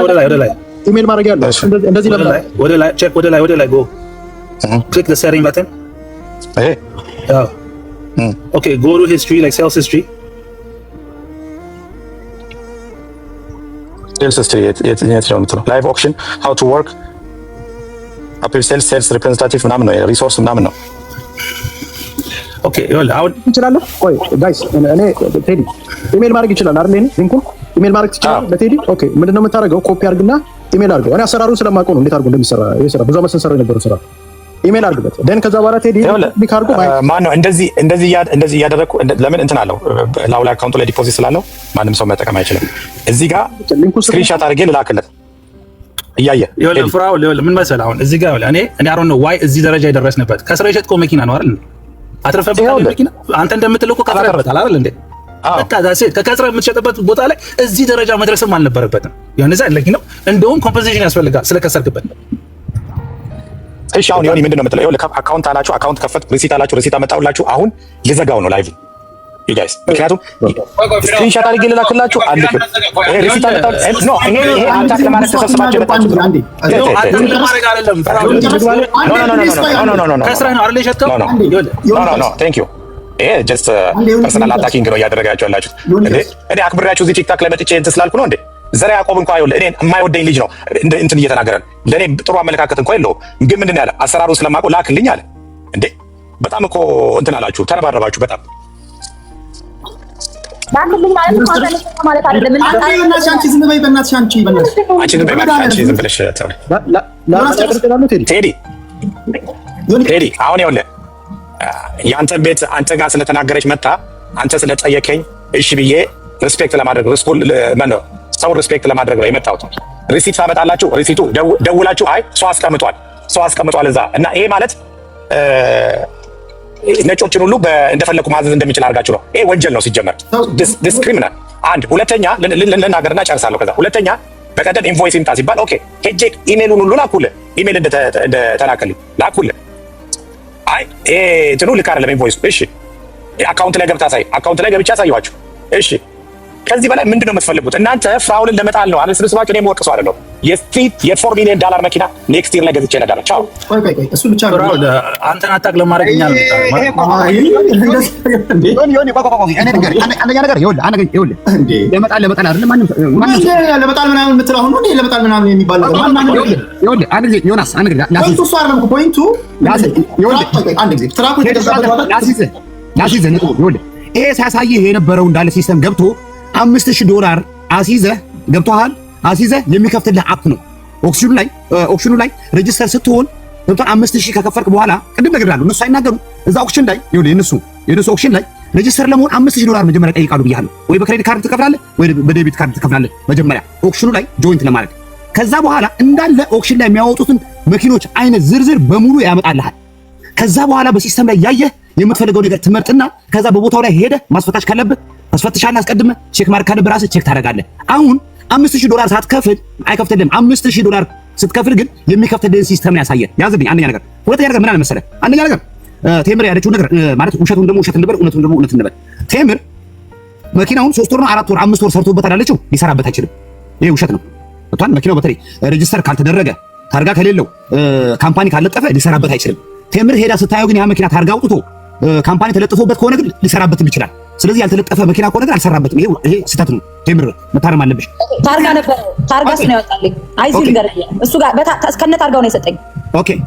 ወደ ላይ ኢሜል ማድረግ ያለው እንደዚህ ነበር። ወደ ላይ ቼክ ወደ ላይ ጎ ክሊክ ዘ ሴቲንግ በተን ኦኬ ጎ ቱ ሂስትሪ ላይክ ሴልስ ሂስትሪ ሴልስ ሂስትሪ የትኛው ነው? ላይቭ ኦክሽን ሃው ቱ ወርክ አፒል ሴልስ ሪፕሬዘንታቲቭ ምናምን ነው ሪሶርስ ምናምን ነው። ኦኬ ይኸውልህ አሁን እንችላለን። ቆይ ጋይስ እኔ ቴዲ ኢሜል ማድረግ ይችላል አይደል? እኔ ሊንኩን ኢሜል ማድረግ ትችላለህ ለቴዲ። ኦኬ ምንድነው የምታደርገው? ኮፒ አድርግና ኢሜል አድርገው። እኔ አሰራሩን ስለማውቀው ነው እንዴት አድርጎ እንደሚሰራ ይሄ ስራ ብዙ አመት ስንሰራው የነበረው ስራ። ኢሜል አድርግበት ደን ከዛ በኋላ ቴዲ ሊክ አድርጎ ማን ነው እንደዚህ እያደረኩ ለምን እንትን አለው ላውላ አካውንቱ ላይ ዲፖዚት ስላለው ማንም ሰው መጠቀም አይችልም። እዚህ ጋር ስክሪንሾት አድርጌ ልላክለት እያየ ይኸውልህ ፍራው ምን መሰለህ አሁን እዚህ ጋር እኔ አይ ዶንት ኖ ዋይ እዚህ ደረጃ የደረስንበት ከስራ የሸጥከው መኪና ነው አይደል? አትረፈበታል መኪና አንተ እንደምትልቁ ከስረበታል አይደል እንዴ? በቃ ዛሴት ከከስራ የምትሸጥበት ቦታ ላይ እዚህ ደረጃ መድረስም አልነበረበትም። የሆነ ዛ ለኪ ነው እንደውም ኮምፐንሴሽን ያስፈልጋል ስለከሰርክበት። እሺ አሁን ዮኒ ምንድነው የምትለው? ይኸውልህ አካውንት አላችሁ አካውንት ከፈት ሪሲት አላችሁ ሪሲት አመጣሁላችሁ። አሁን ልዘጋው ነው ላይቭ ዩ ጋይስ ምክንያቱም ስክሪንሾት አድርጌ ልላክላችሁ አልልክም። ይሄ ሪሲት አመጣሁ ኖ ይሄ አታክ ለማድረግ ተሰብስባችሁ የመጣችሁት ነው። ማድረግ አይደለም ከስራ ነው አይደል የሸጥከው? ኖ ቴንክ ዩ ይሄ ጀስት ፐርሰናል አታኪንግ ነው እያደረጋችሁ ያላችሁት። እኔ አክብሬያችሁ እዚህ ቲክታክ ላይ መጥቼ እንትን ስላልኩ ነው እንዴ? ዘራ ያዕቆብ እንኳን ይኸውልህ እኔን የማይወደኝ ልጅ ነው እንትን እየተናገረ ነው። ለእኔ ጥሩ አመለካከት እንኳን የለውም። ግን ምንድን ነው ያለ አሰራሩን ስለማውቀው ላክልኝ አለ እንዴ። በጣም እኮ እንትን አላችሁ ተረባረባችሁ በጣም ላክልኝ ማለት አይደለም። አንቺ ዝም በይ በእናትሽ አንቺ ዝም ብለሽ ቴዲ አሁን ይኸውልህ የአንተን ቤት አንተ ጋር ስለተናገረች መጣ አንተ ስለጠየቀኝ እሺ ብዬ ሪስፔክት ለማድረግ ሰው ሪስፔክት ለማድረግ ነው የመጣሁት። ሪሲት ታመጣላችሁ። ሪሲቱ ደውላችሁ አይ ሰው አስቀምጧል እዛ እና ይሄ ማለት ነጮችን ሁሉ እንደፈለኩ ማዘዝ እንደሚችል አድርጋችሁ ነው። ይሄ ወንጀል ነው ሲጀመር ዲስክሪሚናል። አንድ ሁለተኛ ልናገርና ጨርሳለሁ። ከዛ ሁለተኛ በቀደም ኢንቮይስ ይምጣ ሲባል ኦኬ ሄጄ ኢሜሉን ሁሉ ላኩልህ። ኢሜል እንደተላከልኝ ላኩልህ። አይ እንትኑ ልክ አይደለም ኢንቮይስ። እሺ አካውንት ላይ ገብታ አካውንት ላይ ገብቻ አሳየኋችሁ። እሺ ከዚህ በላይ ምንድነው የምትፈልጉት እናንተ? ፍራውልን ለመጣል ነው አይደል? ስብስባችሁ እኔም ወቅሰው አይደለም። የ4 ሚሊዮን ዶላር መኪና ኔክስት ይር ላይ ገዝቼ ነዳለሁ። ቻው እሱ ብቻ ነው አንተን አታክ ለማድረግ እኛ ለመጣል አይደለም ማንም ለመጣል ምናምን የምትለው አሁን ነው ለመጣል ምናምን የሚባል ነገር አንድ ጊዜ ዮናስ አንድ ጊዜ እሱ አይደለም ፖይንቱ። አንድ ጊዜ ትራኩ የተገዛበት ያሲዘ ነጥቡ ይኸውልህ ይሄ ሳያሳይህ የነበረው እንዳለ ሲስተም ገብቶ $5000 አሲዘህ ገብቶሃል። አሲዘህ የሚከፍትልህ አፕ ነው። ኦክሽኑ ላይ ሬጂስተር ስትሆን ገብቶሃል። 5000 ከከፈልክ በኋላ ቅድም ነግሬሃለሁ። እነሱ አይናገሩም እዛ ኦክሽን ላይ ይኸውልህ የነሱ ኦክሽን ላይ ሬጂስተር ለመሆን $5000 መጀመሪያ ጠይቃሉ ብያለሁ። ወይ በክሬዲት ካርድ ትከፍላለህ ወይ በዴቢት ካርድ ትከፍላለህ መጀመሪያ ኦክሽኑ ላይ ጆይንት ለማድረግ። ከዛ በኋላ እንዳለ ኦክሽን ላይ የሚያወጡትን መኪኖች አይነት ዝርዝር በሙሉ ያመጣልሃል። ከዛ በኋላ በሲስተም ላይ ያየህ የምትፈልገው ነገር ትመርጥና ከዛ በቦታው ላይ ሄደህ ማስፈታሽ ካለብህ ማስፈትሻለህ። አስቀድመህ ቼክ ማድረግ ካለብህ ራስህ ቼክ ታደርጋለህ። አሁን $5000 ሳትከፍል አይከፍትልህም። $5000 ስትከፍል ግን የሚከፍትልህን ሲስተም ያሳየህ። ያዝልኝ አንደኛ ነገር። ሁለተኛ ነገር ምን አለ መሰለህ? አንደኛ ነገር ቴምር ያለችው ነገር ማለት ውሸቱን ደግሞ ውሸት እንበል እውነቱን ደግሞ እውነት እንበል። ቴምር መኪናውን 3 ወር 4 ወር 5 ወር ሰርቶበታል አለችው። ሊሰራበት አይችልም። ይሄ ውሸት ነው። ወጥቷል። መኪናው በተለይ ሬጂስተር ካልተደረገ ታርጋ ከሌለው ካምፓኒ ካልለጠፈ ሊሰራበት አይችልም። ቴምር ሄዳ ስታየው ግን ያ መኪና ታርጋ አውጥቶ ካምፓኒ ተለጥፎበት ከሆነ ግን ሊሰራበትም ይችላል። ስለዚህ ያልተለጠፈ መኪና ከሆነ ግን አልሰራበትም። ይሄ ስህተት ነው። ቴምር መታረም አለብሽ። ታርጋ ነበር ታርጋስ ነው ያወጣልኝ። አይዚ ነገር እሱ ጋር እስከነ ታርጋው ነው የሰጠኝ።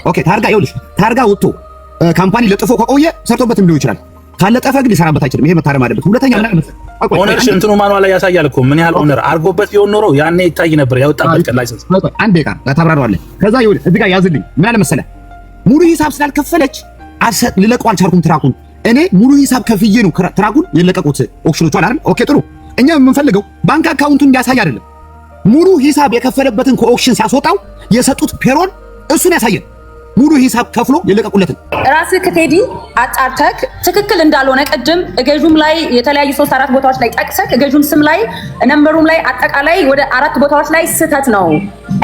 ኦኬ ታርጋ ይኸውልሽ ታርጋ ወጥቶ ካምፓኒ ለጥፎ ከቆየ ሰርቶበትም ሊሆን ይችላል። ካለጠፈ ግን ሊሰራበት አይችልም። ይሄ መታረም አለበት። ሁለተኛ ምን አለ መሰለህ ኦነር እንትኑ ማኑዋል ላይ ያሳያል እኮ ምን ያህል ኦነር አድርጎበት ቢሆን ኖሮ ያኔ ይታይ ነበር። ያወጣበት ቀን ላይሰንስ አንድ ደቂቃ ታብራራዋለህ። ከዛ ይኸውልህ እዚህ ጋር ያዝልኝ ምን አለ መሰለህ ሙሉ ሂሳብ ስላልከፈለች ልለቀው አልቻልኩም ትራኩን። እኔ ሙሉ ሂሳብ ከፍዬ ነው ትራኩን የለቀቁት ኦክሽኖቹ አይደል? ኦኬ ጥሩ። እኛ የምንፈልገው ባንክ አካውንቱን እንዲያሳይ አይደለም። ሙሉ ሂሳብ የከፈለበትን ከኦክሽን ሲያስወጣው የሰጡት ፔሮል እሱን ያሳየን። ሙሉ ሂሳብ ከፍሎ የለቀቁለትን ራስህ ከቴዲ አጣርተክ ትክክል እንዳልሆነ ቅድም እገጁም ላይ የተለያዩ 3-4 ቦታዎች ላይ ጠቅሰክ እገጁም ስም ላይ ነምበሩም ላይ አጠቃላይ ወደ 4 ቦታዎች ላይ ስህተት ነው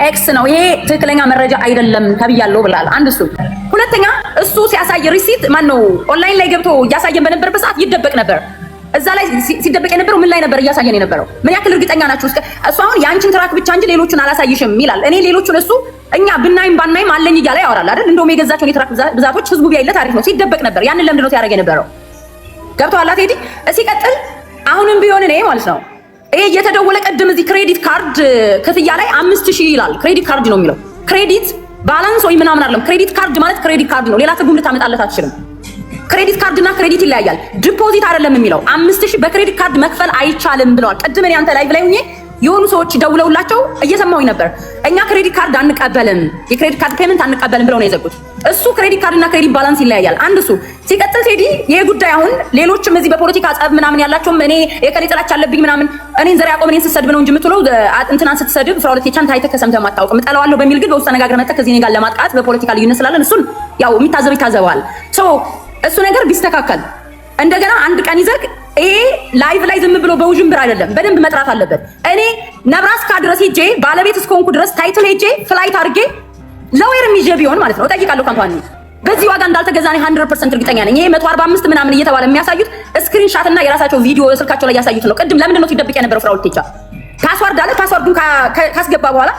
ኤክስ ነው ይሄ ትክክለኛ መረጃ አይደለም ተብያለሁ ብላል። አንድ እሱ። ሁለተኛ እሱ ሲያሳይ ሪሲት ማን ነው ኦንላይን ላይ ገብቶ እያሳየን በነበረበት ሰዓት ይደበቅ ነበር። እዛ ላይ ሲደበቅ የነበረው ምን ላይ ነበር እያሳየን የነበረው? ምን ያክል እርግጠኛ ናችሁ? እሱ አሁን ያንቺን ትራክ ብቻ እንጂ ሌሎቹን አላሳይሽም ይላል። እኔ ሌሎቹን እሱ እኛ ብናይም ባናይም አለኝ እያለ ያወራል አይደል? እንደውም የገዛቸውን የትራክ ብዛቶች ህዝቡ ቢያይለት አሪፍ ነው። ሲደበቅ ነበር። ያንን ለምንድን ነው ሲያደርግ የነበረው? ገብቶሃል ቴዲ? ሲቀጥል አሁንም ቢሆን እኔ ማለት ነው ይሄ እየተደወለ ቀድም እዚህ ክሬዲት ካርድ ክፍያ ላይ 5000 ይላል። ክሬዲት ካርድ ነው የሚለው። ክሬዲት ባላንስ ወይ ምናምን አይደለም። ክሬዲት ካርድ ማለት ክሬዲት ካርድ ነው። ሌላ ትርጉም ልታመጣለት አትችልም። ክሬዲት ካርድ እና ክሬዲት ይለያያል። ዲፖዚት አይደለም የሚለው 5000 በክሬዲት ካርድ መክፈል አይቻልም ብለዋል። ቅድም እኔ አንተ ላይቭ ላይ ሆኜ የሆኑ ሰዎች ደውለውላቸው እየሰማሁኝ ነበር። እኛ ክሬዲት ካርድ አንቀበልም፣ የክሬዲት ካርድ ፔመንት አንቀበልም ብለው ነው የዘጉት። እሱ ክሬዲት ካርድ እና ክሬዲት ባላንስ ይለያያል። አንድ እሱ። ሲቀጥል ቴዲ ይሄ ጉዳይ አሁን ሌሎችም እዚህ በፖለቲካ ጸብ ምናምን ያላቸውም እኔ የከሌ ጥላቻ አለብኝ ምናምን እኔን ዘር ያቆም እኔን ስትሰድብ ነው እንጂ የምትውለው እንትናን ስትሰድብ ፍራውለት የቻን ታይተህ ከሰምተህ ማታውቅም። እጠላዋለሁ በሚል ግን በውስጥ ተነጋግረን መጥተህ ከዚህ እኔ ጋር ለማጥቃት በፖለቲካ ልዩነት ስላለን እሱን ያው የሚታዘብ ይታዘባል። እሱ ነገር ቢስተካከል እንደገና አንድ ቀን ይዘግ ይሄ ላይቭ ላይ ዝም ብሎ በውዥንብር አይደለም፣ በደንብ መጥራት አለበት። እኔ ነብራስካ ድረስ ሄጄ ባለቤት እስከሆንኩ ድረስ ታይትል ሄጄ ፍላይት አድርጌ ለወይርም ይዤ ቢሆን ማለት ነው እጠይቃለሁ። ካምፓኒ በዚህ ዋጋ እንዳልተገዛ እኔ 100% እርግጠኛ ነኝ። ይሄ 145 ምናምን እየተባለ የሚያሳዩት ስክሪንሻት እና የራሳቸው ቪዲዮ ስልካቸው ላይ ያሳዩት ነው። ቅድም ለምንድን ነው ሲደብቅ የነበረው? ፍራውል ቴቻ ፓስዋርድ አለ። ፓስዋርዱን ካስገባ በኋላ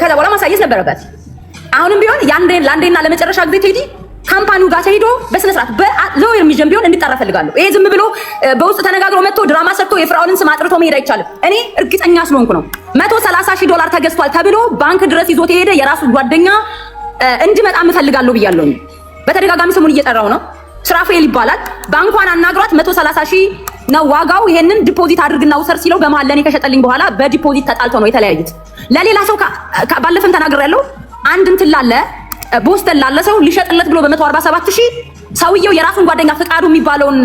ከዛ በኋላ ማሳየት ነበረበት። አሁንም ቢሆን ለአንዴና ለመጨረሻ ጊዜ ቴዲ ካምፓኒው ጋር ተሄዶ በስነ ስርዓት በሎየር ሚጀም ቢሆን እንዲጣራ ፈልጋለሁ። ይሄ ዝም ብሎ በውስጥ ተነጋግሮ መጥቶ ድራማ ሰርቶ የፍራውልን ስም አጥርቶ መሄድ አይቻልም። እኔ እርግጠኛ ስለሆንኩ ነው። $130,000 ተገዝቷል ተብሎ ባንክ ድረስ ይዞት የሄደ የራሱ ጓደኛ እንዲመጣ እፈልጋለሁ ብያለሁ። በተደጋጋሚ ስሙን እየጠራው ነው። ስራፌል ይባላል። ባንኳን አናግሯት 130,000 ነው ዋጋው፣ ይሄንን ዲፖዚት አድርግና ውሰር ሲለው በመሀል ለኔ ከሸጠልኝ በኋላ በዲፖዚት ተጣልተው ነው የተለያዩት። ለሌላ ሰው ባለፈም ተናግሬያለሁ። አንድ እንትን ላለ ቦስተን ላለ ሰው ሊሸጥለት ብሎ በ147,000 ሰውየው የራሱን ጓደኛ ፍቃዱ የሚባለውን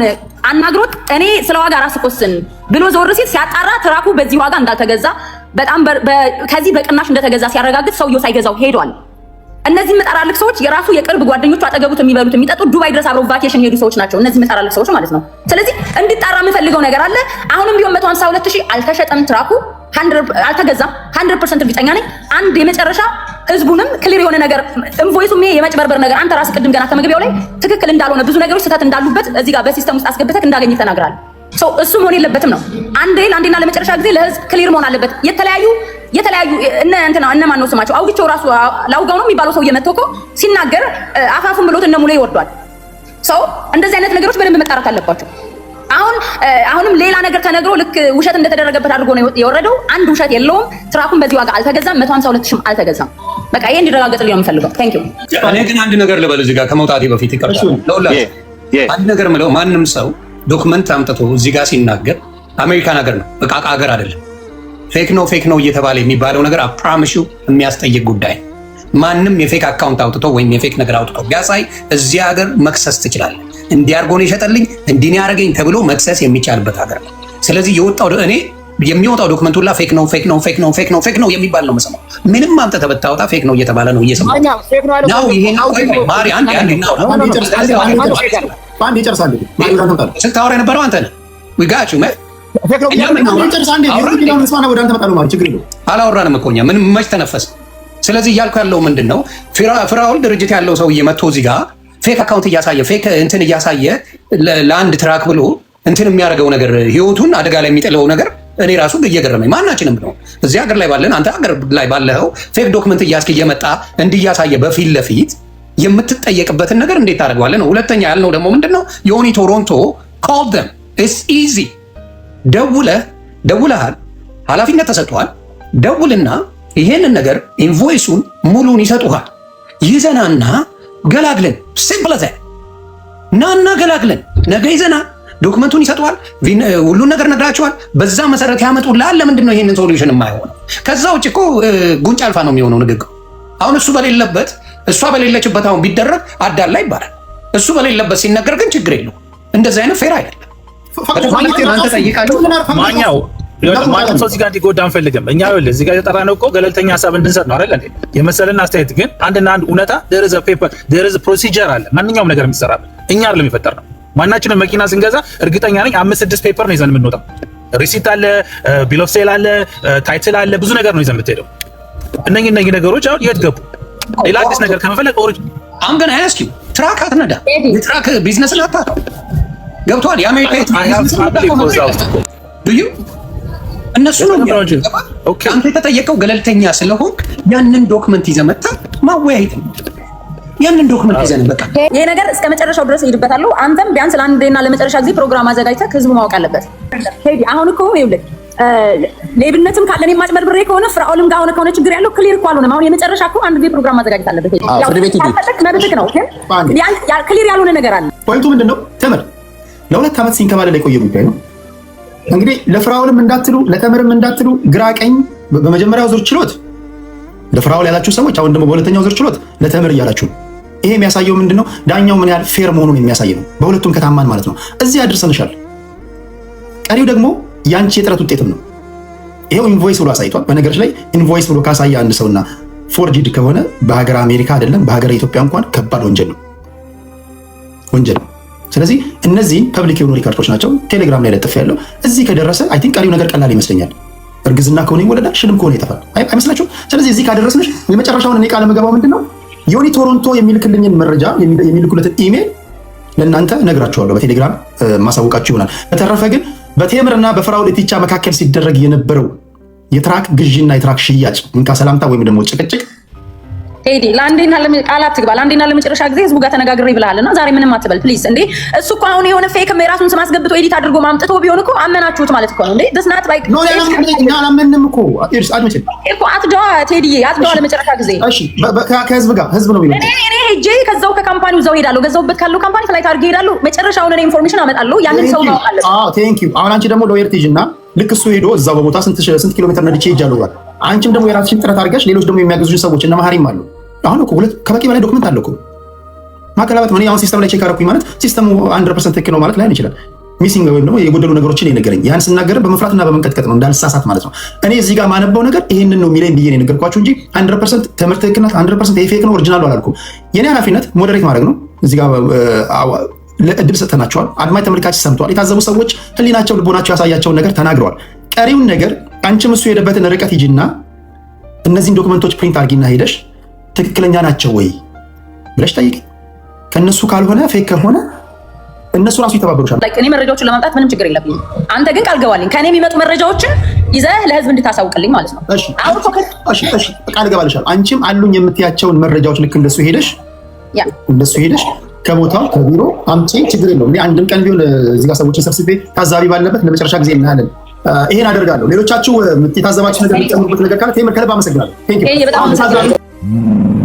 አናግሮት እኔ ስለ ዋጋ ራስ ቆስን ብሎ ዘወር ሲል ሲያጣራ ትራኩ በዚህ ዋጋ እንዳልተገዛ በጣም ከዚህ በቅናሽ እንደተገዛ ሲያረጋግጥ ሰውየው ሳይገዛው ሄዷል። እነዚህ መጣራልክ ሰዎች የራሱ የቅርብ ጓደኞቹ አጠገቡት የሚበሉት የሚጠጡት ዱባይ ድረስ አብረው ቫኬሽን ሄዱ ሰዎች ናቸው። እነዚህ መጣራልክ ሰዎች ማለት ነው። ስለዚህ እንዲጣራ የምፈልገው ነገር አለ። አሁንም ቢሆን 152,000 አልተሸጠም፣ ትራኩ አልተገዛም። 100% እርግጠኛ ነኝ። አንድ የመጨረሻ ህዝቡንም ክሊር የሆነ ነገር ኢንቮይሱም የመጭበርበር ነገር አንተ ራስህ ቅድም ገና ከመግቢያው ላይ ትክክል እንዳልሆነ ብዙ ነገሮች ስህተት እንዳሉበት እዚህ ጋር በሲስተም ውስጥ አስገብተህ እንዳገኘ ተናግራል። እሱ መሆን የለበትም ነው። አንዴና ለመጨረሻ ጊዜ ለህዝብ ክሊር መሆን አለበት። የተለያዩ እነማን ነው ስማቸው አውግቸው ራሱ ላውጋው ነው የሚባለው ሰው እየመተው እኮ ሲናገር አፋፉን ብሎት እነ ሙሌ ይወርዷል። እንደዚህ አይነት ነገሮች በደንብ መጣራት አለባቸው። አሁንም ሌላ ነገር ተነግሮ ልክ ውሸት እንደተደረገበት አድርጎ ነው የወረደው። አንድ ውሸት የለውም። ትራኩን በዚህ ዋጋ አልተገዛም። 152,000 አልተገዛም። በቃ ይሄ እንዲረጋገጥልኝ ነው የምፈልገው። ታንክ ዩ። እኔ ግን አንድ ነገር ልበል እዚህ ጋር ከመውጣቴ በፊት ይቀርታል። አንድ ነገር ምለው ማንም ሰው ዶክመንት አምጥቶ እዚህ ጋር ሲናገር አሜሪካን ሀገር ነው፣ እቃ ሀገር አይደለም። ፌክ ነው እየተባለ የሚባለው ነገር አፕራምሹ የሚያስጠይቅ ጉዳይ። ማንም የፌክ አካውንት አውጥቶ ወይም የፌክ ነገር አውጥቶ ቢያሳይ እዚህ ሀገር መክሰስ ትችላለህ። እንዲያርጎ ነው የሸጠልኝ እንዲህ ነው ያደረገኝ ተብሎ መክሰስ የሚቻልበት ሀገር ነው። ስለዚህ የሚወጣው ዶክመንት ሁላ ፌክ ነው የሚባል ነው የምሰማው። ምንም አምጥተህ ብታወጣ ፌክ ነው እየተባለ ነው እየሰማሁ ነው። ይሄ ነው ማሪ አንድ ስታወራ የነበረው አንተ ነህ። ዊጋችሁ አላወራንም እኮ እኛ ምንም መች ተነፈስ። ስለዚህ እያልኩ ያለው ምንድን ነው ፍራውል ድርጅት ያለው ሰውዬ መጥቶ እዚህ ጋር ፌክ አካውንት እያሳየ ፌክ እንትን እያሳየ ለአንድ ትራክ ብሎ እንትን የሚያደርገው ነገር ህይወቱን አደጋ ላይ የሚጥለው ነገር እኔ ራሱ እየገረመኝ ማናችንም ነው እዚህ ሀገር ላይ ባለን አንተ ሀገር ላይ ባለው ፌክ ዶክመንት እያስክ እየመጣ እንዲያሳየ በፊት ለፊት የምትጠየቅበትን ነገር እንዴት ታደርገዋለህ ነው። ሁለተኛ ያልነው ደግሞ ምንድነው ዮኒ ቶሮንቶ call them it's easy ደውለሃል፣ ኃላፊነት ተሰጥቷል። ደውልና ይሄንን ነገር ኢንቮይሱን ሙሉን ይሰጡሃል። ይዘናና ገላግለን ሲምፕል አዘ ናና ገላግለን ነገ ይዘና ዶክመንቱን ይሰጡሃል። ሁሉን ነገር ነግራቸዋል። በዛ መሰረት ያመጡልሃል። ለምንድን ነው ይሄንን ሶሉሽን የማይሆነው? ከዛ ውጭ እኮ ጉንጭ አልፋ ነው የሚሆነው ንግግሩ። አሁን እሱ በሌለበት እሷ በሌለችበት አሁን ቢደረግ አዳላ ይባላል። እሱ በሌለበት ሲነገር ግን ችግር የለውም። እንደዚህ አይነት ፌር አይደለም። ማንም ሰው እዚህ ጋር እንዲጎዳ አንፈልግም። እኛ ይኸውልህ እዚህ ጋር የተጠራነው እኮ ገለልተኛ ሀሳብ እንድንሰጥ ነው አይደል እንዴ? የመሰለን አስተያየት ግን አንድና አንድ እውነታ there is a paper there is a procedure አለ። ማንኛውም ነገር የሚሰራበት እኛ አይደለም የፈጠርነው። ማናችንም መኪና ስንገዛ እርግጠኛ ነኝ 5-6 ፔፐር ነው ይዘን የምንወጣው። ሪሲት አለ፣ ቢል ኦፍ ሴል አለ፣ ታይትል አለ፣ ብዙ ነገር ነው ይዘን የምትሄደው። እነኚህ ነገሮች አሁን የት ገቡ? ሌላ አዲስ ነገር ከመፈለግ I'm gonna ask you ትራክ አትነዳ፣ የትራክ ቢዝነስ ላታጣው ገብቷል። የአሜሪካ እነሱ ነው አንተ የተጠየቀው ገለልተኛ ስለሆንክ ያንን ዶክመንት ይዘህ መጣ ማወያየት ነው። ያንን ዶክመንት ይዘን በቃ ይሄ ነገር እስከ መጨረሻው ድረስ ይሄድበታለሁ። አንተም ቢያንስ ለአንዴና ለመጨረሻ ጊዜ ፕሮግራም አዘጋጅተህ ህዝቡ ማወቅ አለበት። ሄዲ አሁን እኮ ይኸውልህ ሌብነትም ካለን የማጭበርብሬ ከሆነ ፍራኦልም ጋር ሆነ ከሆነ ችግር ያለው ክሊር እኮ አልሆነም። አሁን የመጨረሻ እኮ አንድ ጊዜ ፕሮግራም ማዘጋጀት አለበት። ያው መብትህ ነው፣ ግን ክሊር ያልሆነ ነገር አለ። ፖይንቱ ምንድነው? ተምር ለ2 ዓመት ሲንከባለል የቆየ ጉዳይ ነው። እንግዲህ ለፍራኦልም እንዳትሉ ለተምርም እንዳትሉ ግራ ቀኝ በመጀመሪያው ዙር ችሎት ለፍራኦል ያላችሁ ሰዎች አሁን ደግሞ በሁለተኛው ዙር ችሎት ለተምር እያላችሁ ይሄ የሚያሳየው ምንድነው? ዳኛው ምን ያህል ፌር መሆኑን የሚያሳይ ነው። በሁለቱም ከታማን ማለት ነው። እዚህ አድርሰንሻል። ቀሪው ደግሞ ያንቺ የጥረት ውጤትም ነው። ይሄው ኢንቮይስ ብሎ አሳይቷል። በነገሮች ላይ ኢንቮይስ ብሎ ካሳየ አንድ ሰውና ፎርጂድ ከሆነ በሀገር አሜሪካ አይደለም በሀገር ኢትዮጵያ እንኳን ከባድ ወንጀል ነው፣ ወንጀል ነው። ስለዚህ እነዚህ ፐብሊክ የሆኑ ሪካርዶች ናቸው። ቴሌግራም ላይ ለጥፍ ያለው እዚህ ከደረሰ አይ ቲንክ ቀሪው ነገር ቀላል ይመስለኛል። እርግዝና ከሆነ ይወለዳል፣ ሽልም ከሆነ ይጠፋል። አይመስላችሁም? ስለዚህ እዚህ ካደረስንሽ የመጨረሻውን እኔ ቃል መገባው ምንድነው ዮኒ ቶሮንቶ የሚልክልኝን መረጃ የሚልኩለትን ኢሜል ለእናንተ ነግራችኋለሁ፣ በቴሌግራም ማሳወቃችሁ ይሆናል። በተረፈ ግን በቴምርና በፍራኦል ኢቲቻ መካከል ሲደረግ የነበረው የትራክ ግዢና የትራክ ሽያጭ እንካ ሰላምታ ወይም ደግሞ ጭቅጭቅ ቴዲ ለአንዴና ቃላት ትግባ ለአንዴና ለመጨረሻ ጊዜ ህዝቡ ጋር ተነጋግሬ ብለሃልና ዛሬ ምንም አትበል ፕሊዝ። እንዴ እሱ እኮ አሁን የሆነ ፌክ የራሱን ስም አስገብቶ ኤዲት አድርጎ ማምጥቶ ቢሆን እኮ አመናችሁት ማለት እኮ ነው። እንዴ this not like ኖ አላመንም እኮ አድምጪ እኮ አትደዋ ቴዲ አትደዋ ለመጨረሻ ጊዜ እሺ። ከህዝብ ጋር ህዝብ ነው የሚለው እኔ ሄጄ ከዛው ከካምፓኒው ዛው ሄዳለሁ፣ ገዛውበት ካለው ካምፓኒ ፍላይት አድርጌ ሄዳለሁ። መጨረሻውን እኔ ኢንፎርሜሽን አመጣለሁ። ያንን ሰው ነው አለ። አዎ ቴንክ ዩ። አሁን አንቺ ደግሞ ሎየር ትይዥና ልክ እሱ ሄዶ እዛው በቦታ ስንት ኪሎ ሜትር ነድቼ ሄጃለሁ ብሏል። አንቺም ደግሞ የራስሽን ጥረት አድርገሽ ሌሎች ደግሞ የሚያግዙሽ ሰዎች እና መሀሪም አሉ። አሁን እኮ ከበቂ በላይ ዶክመንት አለ እኮ ማቀላባት ነው። አሁን ሲስተም ላይ ቼክ አደረኩኝ ማለት ሲስተሙ 100% ትክክል ነው ማለት ላይ ይችላል። ሚሲንግ ወይም ደግሞ የጎደሉ ነገሮችን የነገረኝ ያን ስናገር በመፍራትና በመንቀጥቀጥ ነው እንዳልሳሳት ማለት ነው። እኔ እዚህ ጋር ማነበው ነገር ይሄንን ነው የሚለኝ ብዬ ነው የነገርኳችሁ እንጂ 100% ትምህርት ትክክል ናት 100% ይሄ ፌክ ነው ኦሪጂናል አላልኩም። የኔ ኃላፊነት ሞዴሬት ማድረግ ነው። እዚህ ጋር ለእድል ሰጥተናቸዋል። አድማጭ ተመልካች ሰምተዋል። የታዘቡ ሰዎች ህሊናቸው ልቦናቸው ያሳያቸውን ነገር ተናግረዋል። ቀሪውን ነገር አንቺም እሱ የሄደበትን ርቀት ሂጂና እነዚህን ዶክመንቶች ፕሪንት አድርጊና ሄደሽ ትክክለኛ ናቸው ወይ ብለሽ ጠይቂ። ከነሱ ካልሆነ ፌክ ከሆነ እነሱ ራሱ ይተባበሩሻል። እኔ መረጃዎችን ለማምጣት ምንም ችግር የለብኝም። አንተ ግን ቃል ገባልኝ ከኔ የሚመጡ መረጃዎችን ይዘህ ለህዝብ እንድታሳውቅልኝ ማለት ነው። እሺ ቃል ገባልሻል። አንቺም አሉኝ የምትያቸውን መረጃዎች ልክ እንደሱ ሄደሽ ከቦታው ከቢሮ አምጪ፣ ችግር የለውም። እኔ አንድም ቀን ቢሆን እዚህ ጋር ሰዎችን ሰብስቤ ታዛቢ ባለበት ለመጨረሻ ጊዜ እናያለን። ይሄን አደርጋለሁ። ሌሎቻችሁ የታዘባችሁ ነገር የምትጨምሩበት ነገር ካለ ቴምር ከልብ አመሰግናለሁ። ቴንክ ዩ።